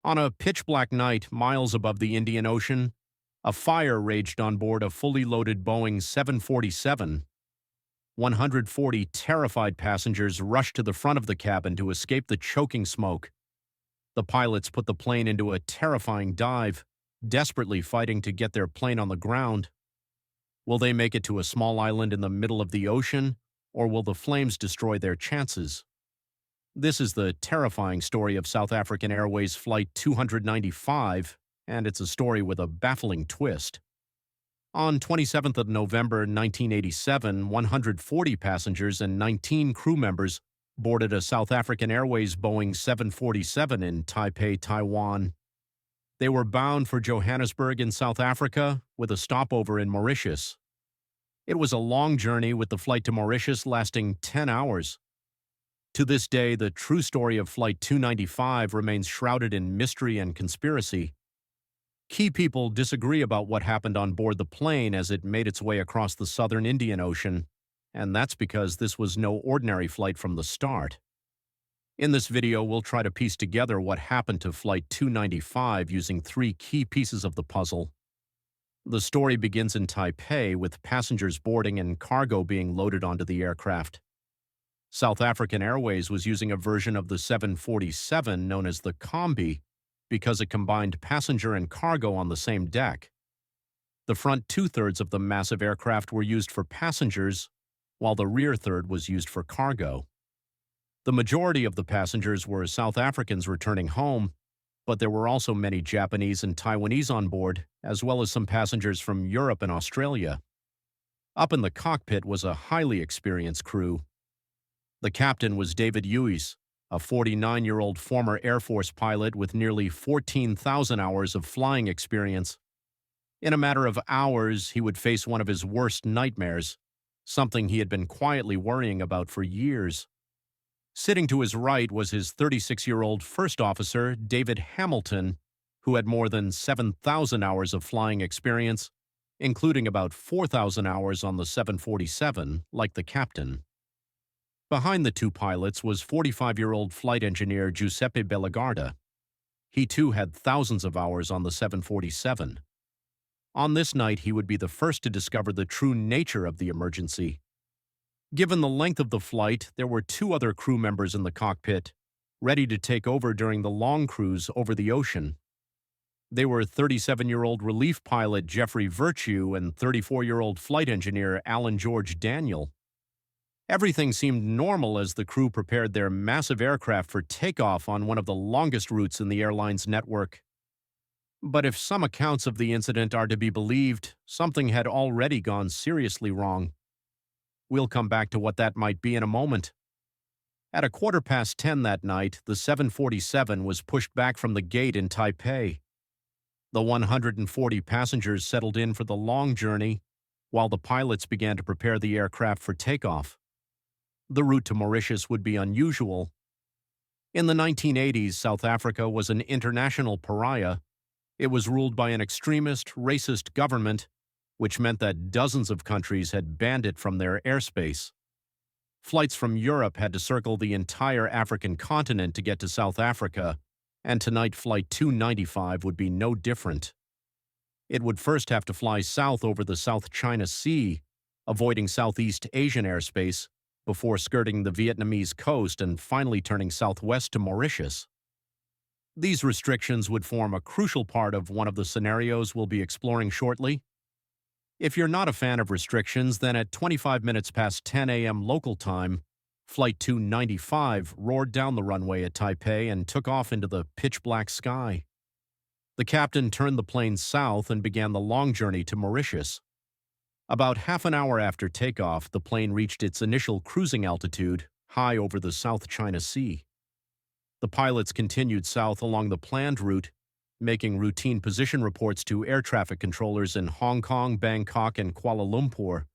On a pitch-black night miles above the Indian Ocean, a fire raged on board a fully loaded Boeing 747. 140 terrified passengers rushed to the front of the cabin to escape the choking smoke. The pilots put the plane into a terrifying dive, desperately fighting to get their plane on the ground. Will they make it to a small island in the middle of the ocean, or will the flames destroy their chances? This is the terrifying story of South African Airways Flight 295, and it's a story with a baffling twist. On 27th of November 1987, 140 passengers and 19 crew members boarded a South African Airways Boeing 747 in Taipei, Taiwan. They were bound for Johannesburg in South Africa, with a stopover in Mauritius. It was a long journey, with the flight to Mauritius lasting 10 hours. To this day, the true story of Flight 295 remains shrouded in mystery and conspiracy. Key people disagree about what happened on board the plane as it made its way across the southern Indian Ocean, and that's because this was no ordinary flight from the start. In this video, we'll try to piece together what happened to Flight 295 using three key pieces of the puzzle. The story begins in Taipei, with passengers boarding and cargo being loaded onto the aircraft. South African Airways was using a version of the 747 known as the Combi because it combined passenger and cargo on the same deck. The front two-thirds of the massive aircraft were used for passengers, while the rear third was used for cargo. The majority of the passengers were South Africans returning home, but there were also many Japanese and Taiwanese on board, as well as some passengers from Europe and Australia. Up in the cockpit was a highly experienced crew. The captain was David Huys, a 49-year-old former Air Force pilot with nearly 14,000 hours of flying experience. In a matter of hours, he would face one of his worst nightmares, something he had been quietly worrying about for years. Sitting to his right was his 36-year-old first officer, David Hamilton, who had more than 7,000 hours of flying experience, including about 4,000 hours on the 747, like the captain. Behind the two pilots was 45-year-old flight engineer Giuseppe Bellegarda. He too had thousands of hours on the 747. On this night, he would be the first to discover the true nature of the emergency. Given the length of the flight, there were two other crew members in the cockpit, ready to take over during the long cruise over the ocean. They were 37-year-old relief pilot Jeffrey Virtue and 34-year-old flight engineer Alan George Daniel. Everything seemed normal as the crew prepared their massive aircraft for takeoff on one of the longest routes in the airline's network. But if some accounts of the incident are to be believed, something had already gone seriously wrong. We'll come back to what that might be in a moment. At 10:15 that night, the 747 was pushed back from the gate in Taipei. The 140 passengers settled in for the long journey, while the pilots began to prepare the aircraft for takeoff. The route to Mauritius would be unusual. In the 1980s, South Africa was an international pariah. It was ruled by an extremist, racist government, which meant that dozens of countries had banned it from their airspace. Flights from Europe had to circle the entire African continent to get to South Africa, and tonight Flight 295 would be no different. It would first have to fly south over the South China Sea, avoiding Southeast Asian airspace, before skirting the Vietnamese coast and finally turning southwest to Mauritius. These restrictions would form a crucial part of one of the scenarios we'll be exploring shortly. If you're not a fan of restrictions, then at 25 minutes past 10 a.m. local time, Flight 295 roared down the runway at Taipei and took off into the pitch-black sky. The captain turned the plane south and began the long journey to Mauritius. About half an hour after takeoff, the plane reached its initial cruising altitude, high over the South China Sea. The pilots continued south along the planned route, making routine position reports to air traffic controllers in Hong Kong, Bangkok, and Kuala Lumpur.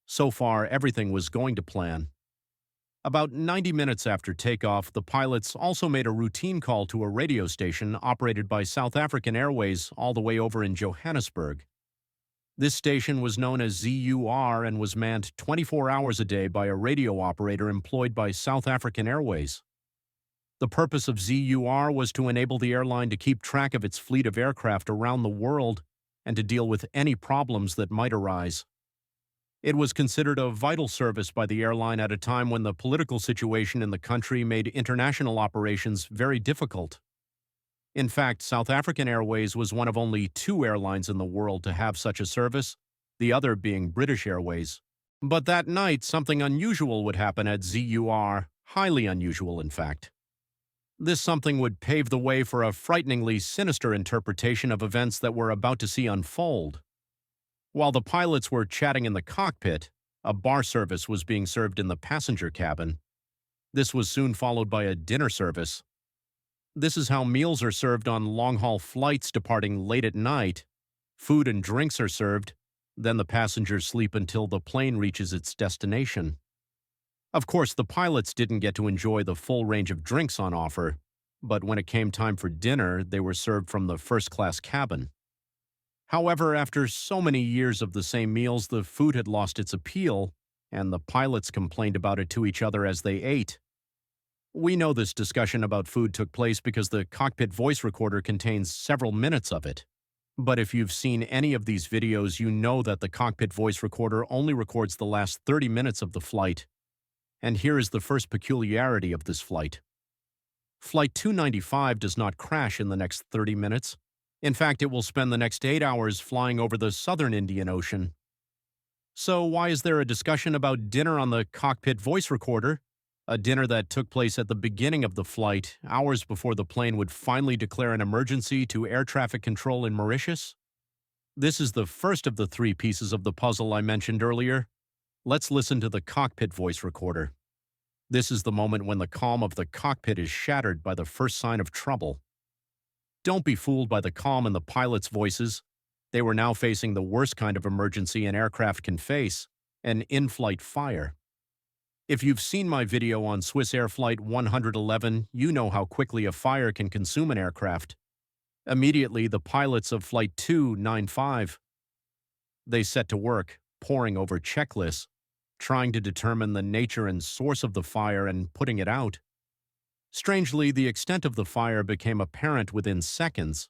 So far, everything was going to plan. About 90 minutes after takeoff, the pilots also made a routine call to a radio station operated by South African Airways all the way over in Johannesburg. This station was known as ZUR and was manned 24 hours a day by a radio operator employed by South African Airways. The purpose of ZUR was to enable the airline to keep track of its fleet of aircraft around the world and to deal with any problems that might arise. It was considered a vital service by the airline at a time when the political situation in the country made international operations very difficult. In fact, South African Airways was one of only 2 airlines in the world to have such a service, the other being British Airways. But that night, something unusual would happen at ZUR, highly unusual, in fact. This something would pave the way for a frighteningly sinister interpretation of events that we're about to see unfold. While the pilots were chatting in the cockpit, a bar service was being served in the passenger cabin. This was soon followed by a dinner service. This is how meals are served on long-haul flights departing late at night. Food and drinks are served, then the passengers sleep until the plane reaches its destination. Of course, the pilots didn't get to enjoy the full range of drinks on offer, but when it came time for dinner, they were served from the first-class cabin. However, after so many years of the same meals, the food had lost its appeal, and the pilots complained about it to each other as they ate. We know this discussion about food took place because the cockpit voice recorder contains several minutes of it. But if you've seen any of these videos, you know that the cockpit voice recorder only records the last 30 minutes of the flight. And here is the first peculiarity of this flight. Flight 295 does not crash in the next 30 minutes. In fact, it will spend the next 8 hours flying over the southern Indian Ocean. So why is there a discussion about dinner on the cockpit voice recorder? A dinner that took place at the beginning of the flight, hours before the plane would finally declare an emergency to air traffic control in Mauritius? This is the first of the 3 pieces of the puzzle I mentioned earlier. Let's listen to the cockpit voice recorder. This is the moment when the calm of the cockpit is shattered by the first sign of trouble. Don't be fooled by the calm in the pilots' voices. They were now facing the worst kind of emergency an aircraft can face, an in-flight fire. If you've seen my video on Swiss Air Flight 111, you know how quickly a fire can consume an aircraft. Immediately, the pilots of Flight 295, they set to work, poring over checklists, trying to determine the nature and source of the fire and putting it out. Strangely, the extent of the fire became apparent within seconds.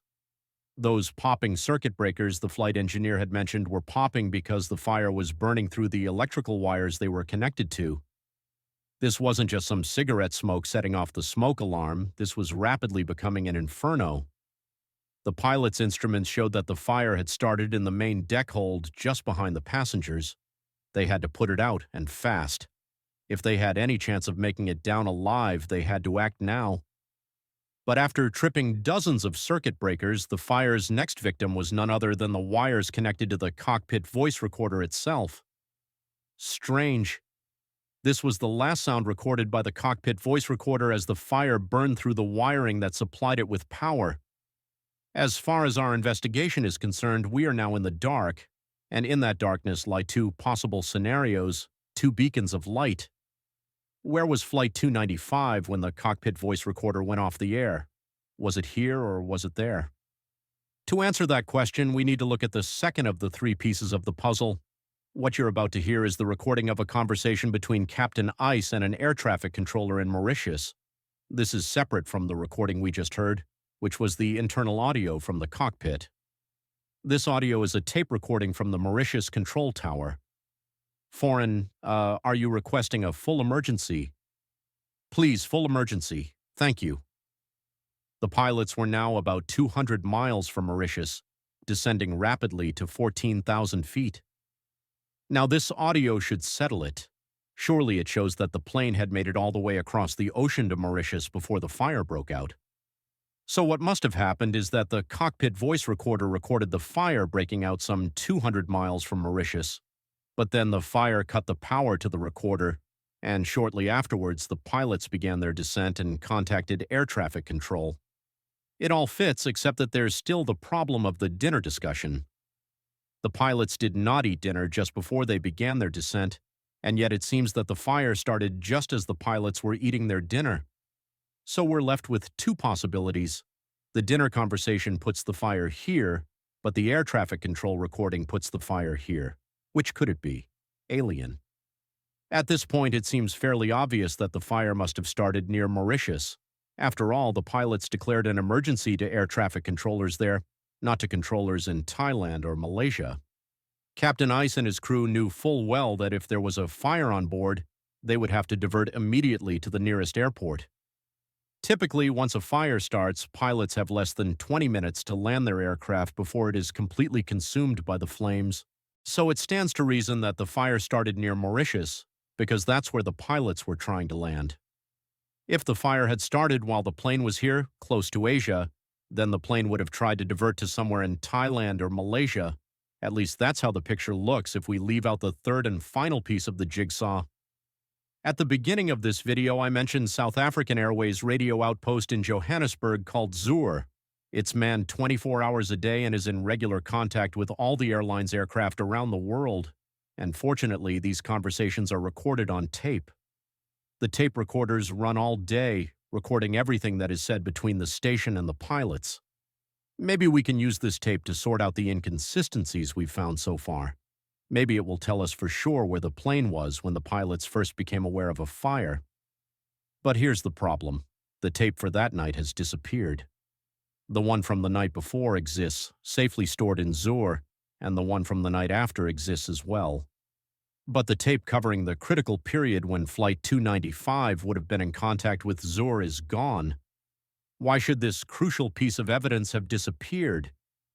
Those popping circuit breakers the flight engineer had mentioned were popping because the fire was burning through the electrical wires they were connected to. This wasn't just some cigarette smoke setting off the smoke alarm, this was rapidly becoming an inferno. The pilot's instruments showed that the fire had started in the main deck hold just behind the passengers. They had to put it out, and fast. If they had any chance of making it down alive, they had to act now. But after tripping dozens of circuit breakers, the fire's next victim was none other than the wires connected to the cockpit voice recorder itself. Strange. This was the last sound recorded by the cockpit voice recorder as the fire burned through the wiring that supplied it with power. As far as our investigation is concerned, we are now in the dark, and in that darkness lie 2 possible scenarios, 2 beacons of light. Where was Flight 295 when the cockpit voice recorder went off the air? Was it here or was it there? To answer that question, we need to look at the second of the 3 pieces of the puzzle. What you're about to hear is the recording of a conversation between Captain Ice and an air traffic controller in Mauritius. This is separate from the recording we just heard, which was the internal audio from the cockpit. This audio is a tape recording from the Mauritius control tower. Foreign, are you requesting a full emergency? Please, full emergency. Thank you. The pilots were now about 200 miles from Mauritius, descending rapidly to 14,000 feet. Now this audio should settle it. Surely it shows that the plane had made it all the way across the ocean to Mauritius before the fire broke out. So what must have happened is that the cockpit voice recorder recorded the fire breaking out some 200 miles from Mauritius, but then the fire cut the power to the recorder, and shortly afterwards the pilots began their descent and contacted air traffic control. It all fits except that there's still the problem of the dinner discussion. The pilots did not eat dinner just before they began their descent, and yet it seems that the fire started just as the pilots were eating their dinner. So we're left with 2 possibilities. The dinner conversation puts the fire here, but the air traffic control recording puts the fire here. Which could it be? Alien. At this point, it seems fairly obvious that the fire must have started near Mauritius. After all, the pilots declared an emergency to air traffic controllers there, not to controllers in Thailand or Malaysia. Captain Ice and his crew knew full well that if there was a fire on board, they would have to divert immediately to the nearest airport. Typically, once a fire starts, pilots have less than 20 minutes to land their aircraft before it is completely consumed by the flames. So it stands to reason that the fire started near Mauritius, because that's where the pilots were trying to land. If the fire had started while the plane was here, close to Asia, then the plane would have tried to divert to somewhere in Thailand or Malaysia. At least that's how the picture looks if we leave out the third and final piece of the jigsaw. At the beginning of this video, I mentioned South African Airways radio outpost in Johannesburg called Zur. It's manned 24 hours a day and is in regular contact with all the airline's aircraft around the world. And fortunately, these conversations are recorded on tape. The tape recorders run all day, recording everything that is said between the station and the pilots. Maybe we can use this tape to sort out the inconsistencies we've found so far. Maybe it will tell us for sure where the plane was when the pilots first became aware of a fire. But here's the problem. The tape for that night has disappeared. The one from the night before exists, safely stored in Zur, and the one from the night after exists as well. But the tape covering the critical period when Flight 295 would have been in contact with Zur is gone. Why should this crucial piece of evidence have disappeared?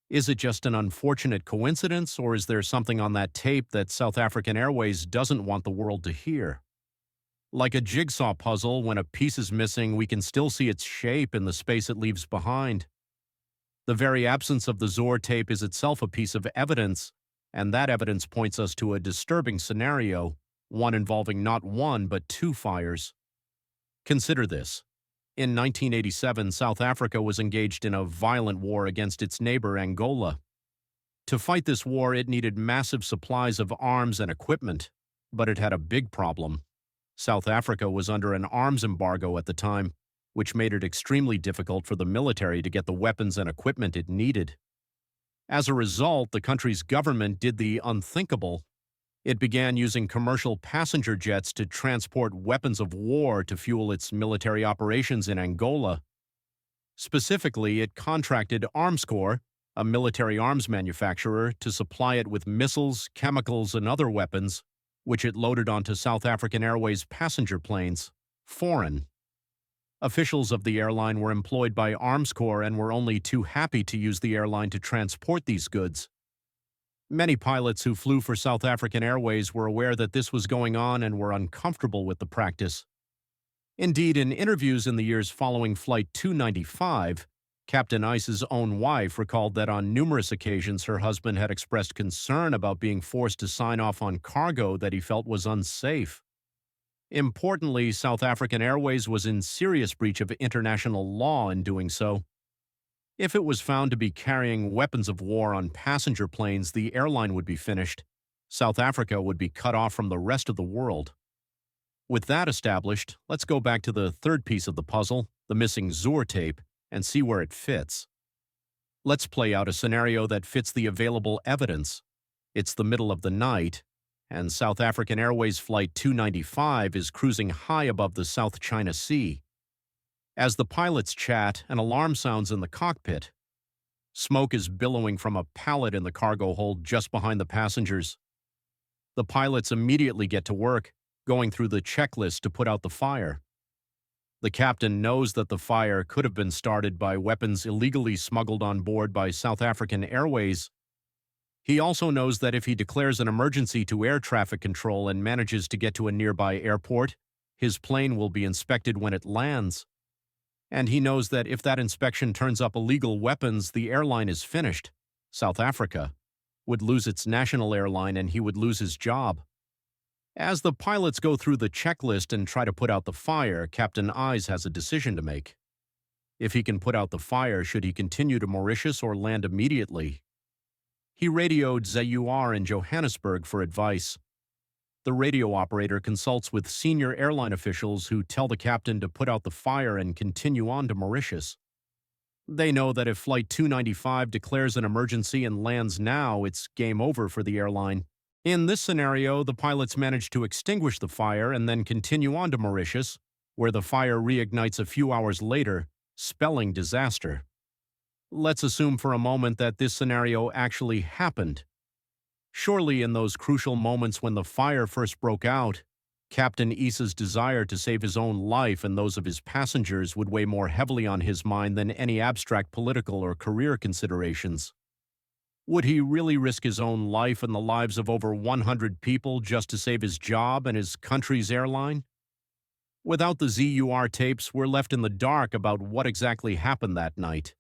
Is it just an unfortunate coincidence, or is there something on that tape that South African Airways doesn't want the world to hear? Like a jigsaw puzzle, when a piece is missing, we can still see its shape in the space it leaves behind. The very absence of the Zur tape is itself a piece of evidence, and that evidence points us to a disturbing scenario, one involving not one but two fires. Consider this. In 1987, South Africa was engaged in a violent war against its neighbor Angola. To fight this war, it needed massive supplies of arms and equipment, but it had a big problem. South Africa was under an arms embargo at the time, which made it extremely difficult for the military to get the weapons and equipment it needed. As a result, the country's government did the unthinkable. It began using commercial passenger jets to transport weapons of war to fuel its military operations in Angola. Specifically, it contracted Armscor, a military arms manufacturer, to supply it with missiles, chemicals, and other weapons, which it loaded onto South African Airways passenger planes, foreign. Officials of the airline were employed by Armscor and were only too happy to use the airline to transport these goods. Many pilots who flew for South African Airways were aware that this was going on and were uncomfortable with the practice. Indeed, in interviews in the years following Flight 295, Captain Ice's own wife recalled that on numerous occasions her husband had expressed concern about being forced to sign off on cargo that he felt was unsafe. Importantly, South African Airways was in serious breach of international law in doing so. If it was found to be carrying weapons of war on passenger planes, the airline would be finished. South Africa would be cut off from the rest of the world. With that established, let's go back to the third piece of the puzzle, the missing Zur tape, and see where it fits. Let's play out a scenario that fits the available evidence. It's the middle of the night, and South African Airways Flight 295 is cruising high above the South China Sea. As the pilots chat, an alarm sounds in the cockpit. Smoke is billowing from a pallet in the cargo hold just behind the passengers. The pilots immediately get to work, going through the checklist to put out the fire. The captain knows that the fire could have been started by weapons illegally smuggled on board by South African Airways. He also knows that if he declares an emergency to air traffic control and manages to get to a nearby airport, his plane will be inspected when it lands. And he knows that if that inspection turns up illegal weapons, the airline is finished. South Africa would lose its national airline and he would lose his job. As the pilots go through the checklist and try to put out the fire, Captain Eyes has a decision to make. If he can put out the fire, should he continue to Mauritius or land immediately? He radioed ZUR in Johannesburg for advice. The radio operator consults with senior airline officials who tell the captain to put out the fire and continue on to Mauritius. They know that if Flight 295 declares an emergency and lands now, it's game over for the airline. In this scenario, the pilots manage to extinguish the fire and then continue on to Mauritius, where the fire reignites a few hours later, spelling disaster. Let's assume for a moment that this scenario actually happened. Surely in those crucial moments when the fire first broke out, Captain Issa's desire to save his own life and those of his passengers would weigh more heavily on his mind than any abstract political or career considerations. Would he really risk his own life and the lives of over 100 people just to save his job and his country's airline? Without the ZUR tapes, we're left in the dark about what exactly happened that night.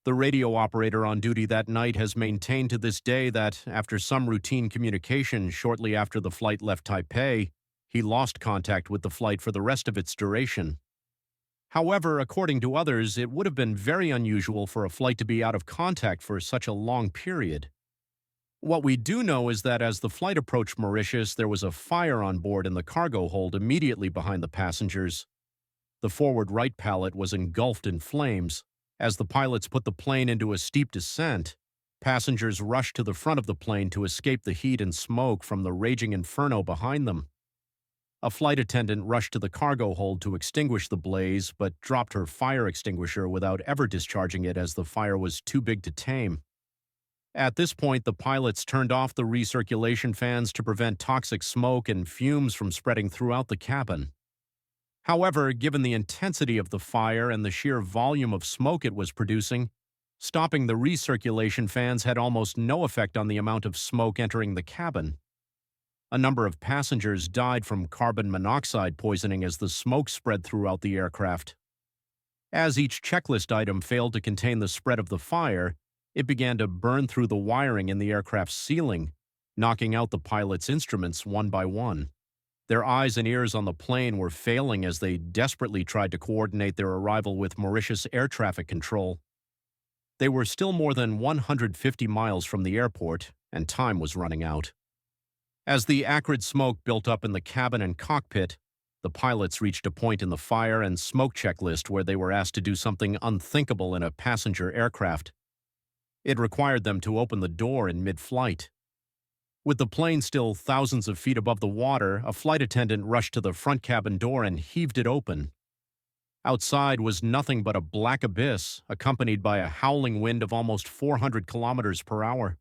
The radio operator on duty that night has maintained to this day that, after some routine communication shortly after the flight left Taipei, he lost contact with the flight for the rest of its duration. However, according to others, it would have been very unusual for a flight to be out of contact for such a long period. What we do know is that as the flight approached Mauritius, there was a fire on board in the cargo hold immediately behind the passengers. The forward right pallet was engulfed in flames. As the pilots put the plane into a steep descent, passengers rushed to the front of the plane to escape the heat and smoke from the raging inferno behind them. A flight attendant rushed to the cargo hold to extinguish the blaze, but dropped her fire extinguisher without ever discharging it as the fire was too big to tame. At this point, the pilots turned off the recirculation fans to prevent toxic smoke and fumes from spreading throughout the cabin. However, given the intensity of the fire and the sheer volume of smoke it was producing, stopping the recirculation fans had almost no effect on the amount of smoke entering the cabin. A number of passengers died from carbon monoxide poisoning as the smoke spread throughout the aircraft. As each checklist item failed to contain the spread of the fire, it began to burn through the wiring in the aircraft's ceiling, knocking out the pilots' instruments one by one. Their eyes and ears on the plane were failing as they desperately tried to coordinate their arrival with Mauritius air traffic control. They were still more than 150 miles from the airport, and time was running out. As the acrid smoke built up in the cabin and cockpit, the pilots reached a point in the fire and smoke checklist where they were asked to do something unthinkable in a passenger aircraft. It required them to open the door in mid-flight. With the plane still thousands of feet above the water, a flight attendant rushed to the front cabin door and heaved it open. Outside was nothing but a black abyss, accompanied by a howling wind of almost 400 kilometers per hour.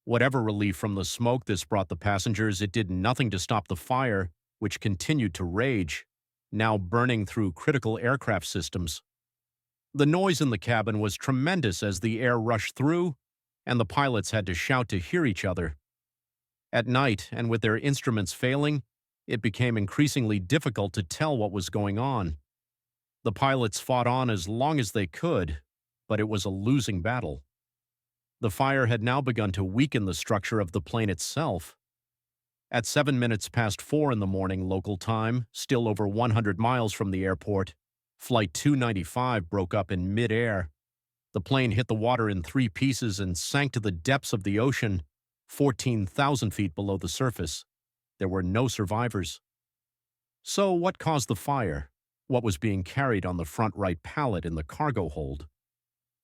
Whatever relief from the smoke this brought the passengers, it did nothing to stop the fire, which continued to rage, now burning through critical aircraft systems. The noise in the cabin was tremendous as the air rushed through, and the pilots had to shout to hear each other. At night, and with their instruments failing, it became increasingly difficult to tell what was going on. The pilots fought on as long as they could, but it was a losing battle. The fire had now begun to weaken the structure of the plane itself. At 7 minutes past 4 in the morning local time, still over 100 miles from the airport, Flight 295 broke up in mid-air. The plane hit the water in 3 pieces and sank to the depths of the ocean, 14,000 feet below the surface. There were no survivors. So what caused the fire? What was being carried on the front right pallet in the cargo hold?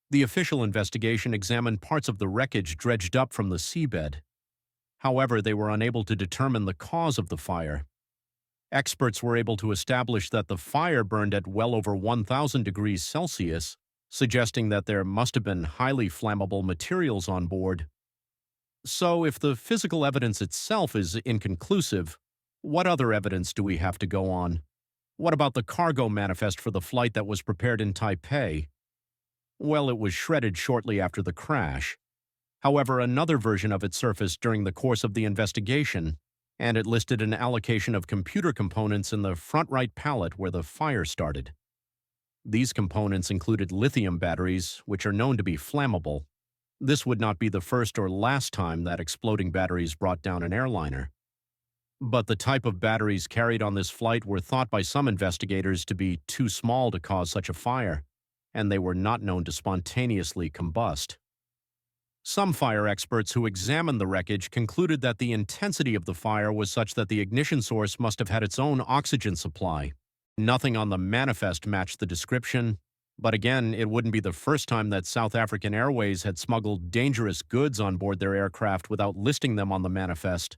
The official investigation examined parts of the wreckage dredged up from the seabed. However, they were unable to determine the cause of the fire. Experts were able to establish that the fire burned at well over 1,000 degrees Celsius, suggesting that there must have been highly flammable materials on board. So, if the physical evidence itself is inconclusive, what other evidence do we have to go on? What about the cargo manifest for the flight that was prepared in Taipei? Well, it was shredded shortly after the crash. However, another version of it surfaced during the course of the investigation, and it listed an allocation of computer components in the front right pallet where the fire started. These components included lithium batteries, which are known to be flammable. This would not be the first or last time that exploding batteries brought down an airliner. But the type of batteries carried on this flight were thought by some investigators to be too small to cause such a fire, and they were not known to spontaneously combust. Some fire experts who examined the wreckage concluded that the intensity of the fire was such that the ignition source must have had its own oxygen supply. Nothing on the manifest matched the description, but again, it wouldn't be the first time that South African Airways had smuggled dangerous goods on board their aircraft without listing them on the manifest.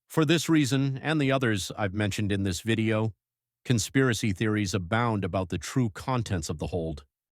For this reason, and the others I've mentioned in this video, Conspiracy theories abound about the true contents of the hold.